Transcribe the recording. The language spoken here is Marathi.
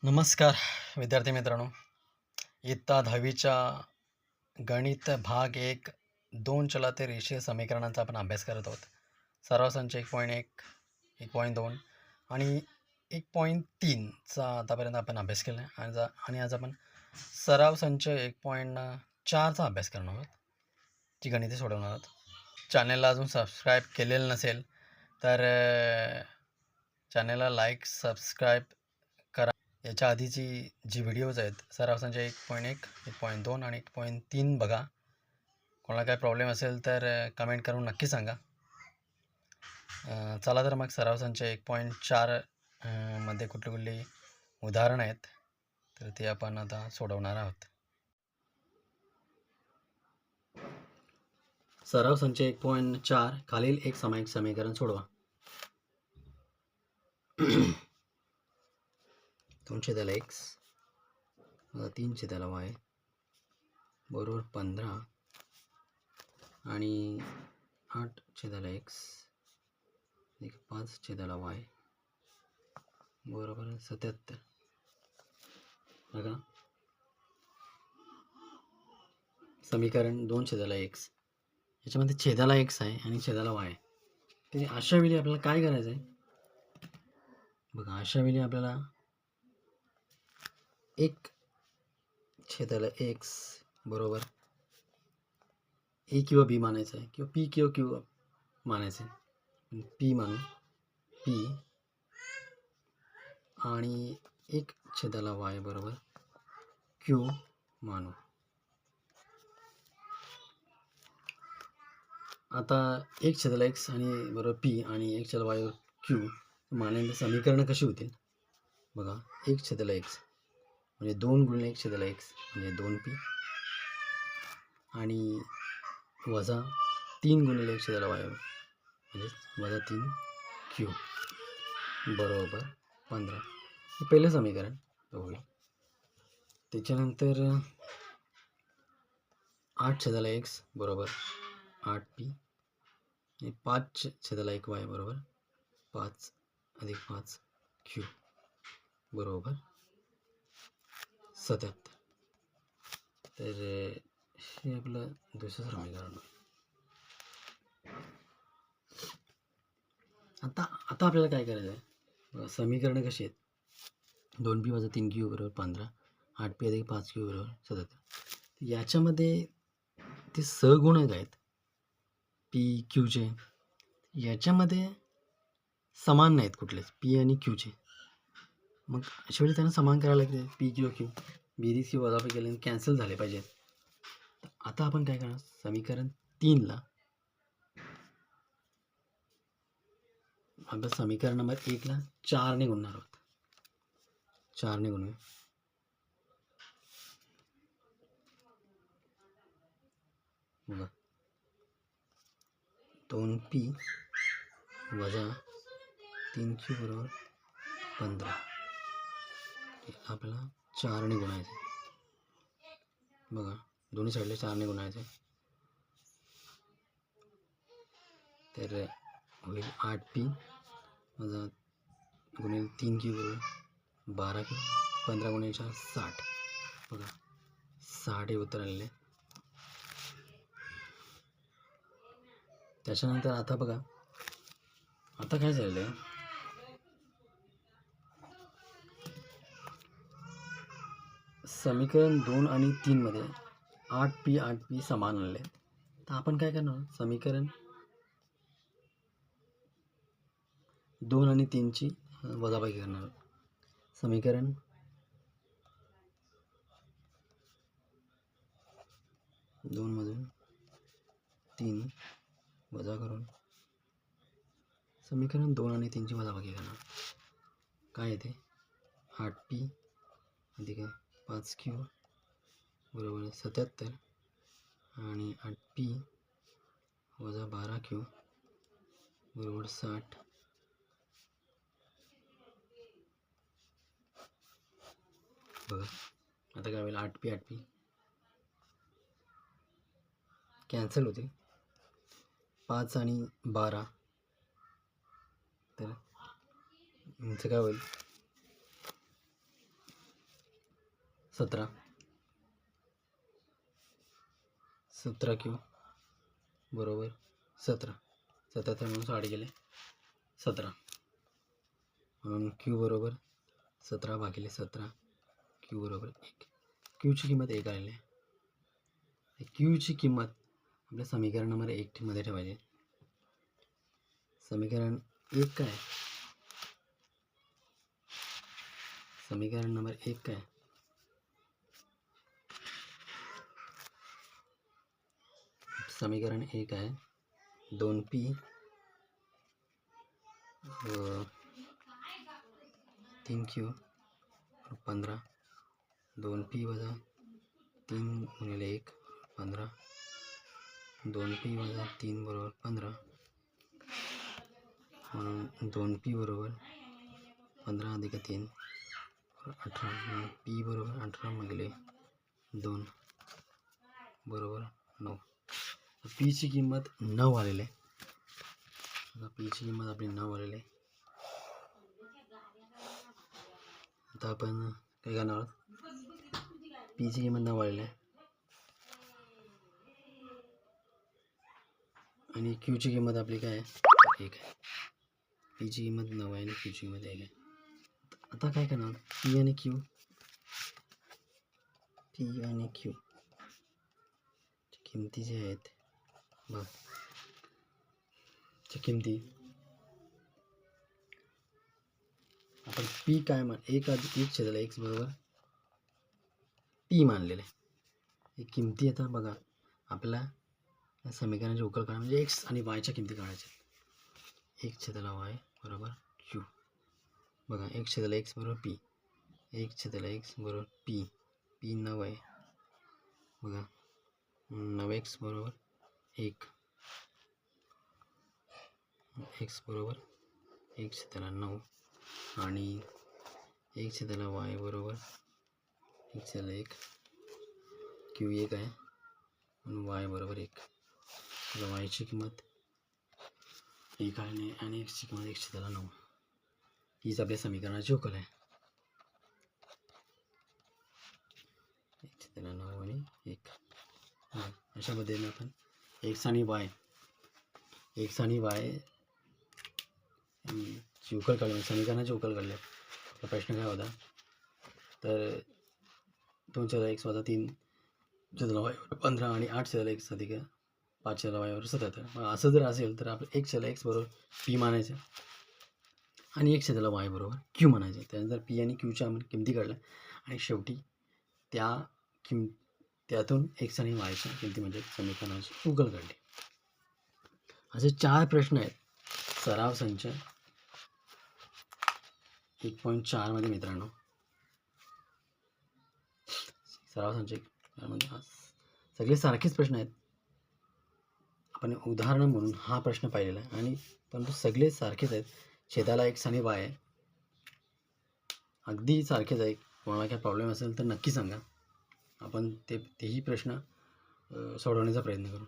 नमस्कार विद्यार्थी मित्रांनो. इयत्ता 10वीच्या गणित भाग 1 2 चलाते रेषीय समीकरणांचा आपण अभ्यास करत आहोत. सराव संच 1.1, 1.2 आणि 1.3चा आतापर्यंत आपण अभ्यास केला आहे आणि आज आपण सराव संच 1.4चा अभ्यास करणार आहोत. ती गणिते सोडवणार आहोत. चॅनलला अजून सबस्क्राईब केलेलं नसेल तर चॅनलला लाईक सबस्क्राईब करा. याच्या आधीची जी व्हिडिओज आहेत सराव संच 1.1, 1.2 आणि 1.3 बघा. कोणाला काय प्रॉब्लेम असेल तर कमेंट करून नक्की सांगा. चला तर मग सराव संच 1.4 मध्ये कुठली उदाहरणं आहेत तर ते आपण आता सोडवणार आहोत. सराव संच 1.4 खालील एक सामायिक समीकरण सोडवा. 2x 3y बरोबर 15 आणि 8x 5y बरोबर 77. बघा समीकरण 2x याच्यामध्ये छेदाला x आहे आणि छेदाला y आहे. तरी अशा वेळी आपल्याला काय करायचं आहे? बघा अशा वेळी आपल्याला 1 छेदाला x बरोबर a किंवा b मानायचं आहे किंवा p किंवा q मानायचं आहे. p मानू p आणि 1 छेदाला y बरोबर q मानू. आता 1 छेदाला x आणि बरोबर p आणि 1 छेदाला y बरोबर q मानल्यानंतर समीकरणं कशी होतील? बघा 1 छेदाला x म्हणजे 2 गुणिले 1 छेदाला x म्हणजे 2p आणि वजा 3 गुणिले 1 छेदाला y म्हणजे वजा 3q बरोबर 15. हे पहिलं समीकरण होईल. त्याच्यानंतर 8 छेदाला x बरोबर 8p आणि 5 छेदाला 1y बरोबर 5 अधिक 5q बरोबर 77. तर हे आपलं दुसरं समीकरण. आता आपल्याला काय करायचं आहे? समीकरणं कशी आहेत? 2p वजा 3q बरोबर 15, 8p अधिक 5q बरोबर 77. याच्यामध्ये ते सहगुणक आहेत p qचे. याच्यामध्ये समान नाहीत कुठलेच p आणि qचे. मग अशा वेळी त्यांना समान करायला लागते. p किंवा q बेरीज किंवा वजाबाकी केल्याने कॅन्सल झाले पाहिजेत. आता आपण काय करणार? समीकरण 3ला आपण समीकरण नंबर 1ला 4ने गुणणार आहोत. 4ने गुणूया. बघा 2p वजा 3q बरोबर 15 आपल्याला 4ने गुणायचे. बघा दोन्ही साईडला 4ने गुणायचे तर होईल 8p वजा गुणिले 3q बरोबर 12q 15 गुणिले 4 60. बघा 60 हे उत्तर आलेले. त्याच्यानंतर आता बघा आता काय झालेलं आहे? समीकरण 2 आणि 3 मध्ये 8p समान आले. तर आपण काय करणार? समीकरण 2 आणि 3ची वजाबाकी करणार. समीकरण 2 मधून 3 वजा करून समीकरण 2 आणि 3ची वजाबाकी करणार. काय येते? 8p अधिक 5q बरोबर 77 आणि 8p वजा 12q बरोबर 60. बघा आता काय होईल? 8p कॅन्सल होते. 5 आणि 12 तर काय होईल? 17 17 क्यू बरोबर 17. 77 म्हणून 8 गेले 17 म्हणून क्यू बरोबर 17 भागिले 17 क्यू बरोबर 1. क्यूची किंमत 1 आलेली आहे. क्यूची किंमत आपल्या समीकरण नंबर 1 मध्ये ठेवायची. समीकरण 1 काय? समीकरण नंबर 1 काय? समीकरण 1 आहे 2p 3q 15 2p वजा 3 गुणिले 1 15 2p वजा 3 बरोबर 15 म्हणून 2p बरोबर 15 अधिक 3 18 म्हणून p बरोबर 18 भागिले 2 बरोबर 9. पीची किंमत 9 आलेली आहे. आता पीची किंमत आपली 9 आलेली आहे. आता आपण काय करणार आहोत? पीची किंमत 9 आलेली आहे आणि क्यूची किंमत आपली काय आहे? 1 आहे. पीची किंमत 9 आहे आणि क्यूची किंमत 1 आहे. आता काय करणार? पी आणि क्यू किमती जे आहेत बघ किमती आपण पी काय मान 1/(x) बरोबर पी मानलेले आहे. ही किमती आता बघा आपल्याला या समीकरणाची उकल काढा म्हणजे एक्स आणि वायच्या किमती काढायच्या. 1/y बरोबर क्यू. बघा 1/x बरोबर पी 1/x बरोबर पी 9 आहे. बघा 9x बरोबर 1 x बरोबर 1/9 आणि 1/y बरोबर 1/1 क्यू 1 आहे म्हणून y बरोबर 1. तर वायची किंमत 1 आहे आणि एक्सची किंमत 1/9. हीच आपल्या समीकरणाची उकल आहे. 1/9 आणि 1. अशा पद्धतीने आपण एक्स आणि वाय ची उकल काढली समीकरणाची उकल काढली. आपला प्रश्न काय होता तर 2/x वजा 3/y 15 आणि 8/x अधिक 5/y 77. असं जर असेल तर आपण 1/x बरोबर पी मानायचं आणि 1/y बरोबर क्यू म्हणायचं. त्यानंतर पी आणि क्यूच्या आपण किमती काढल्या आणि शेवटी त्यातून एक्स आणि वायच्या किमती म्हणजे समीकरणाची उकल काढली. असे 4 प्रश्न आहेत सराव संच 1.4 मध्ये मित्रांनो. सराव संच म्हणजे सगळे सारखेच प्रश्न आहेत. आपण उदाहरण म्हणून हा प्रश्न पाहिलेला आहे आणि परंतु सगळे सारखेच आहेत. छेदाला एक्स आणि वाय आहे अगदी सारखेच आहे. कोणाला काय प्रॉब्लेम असेल तर नक्की सांगा. आपण तेही प्रश्न सोडवण्याचा प्रयत्न करू.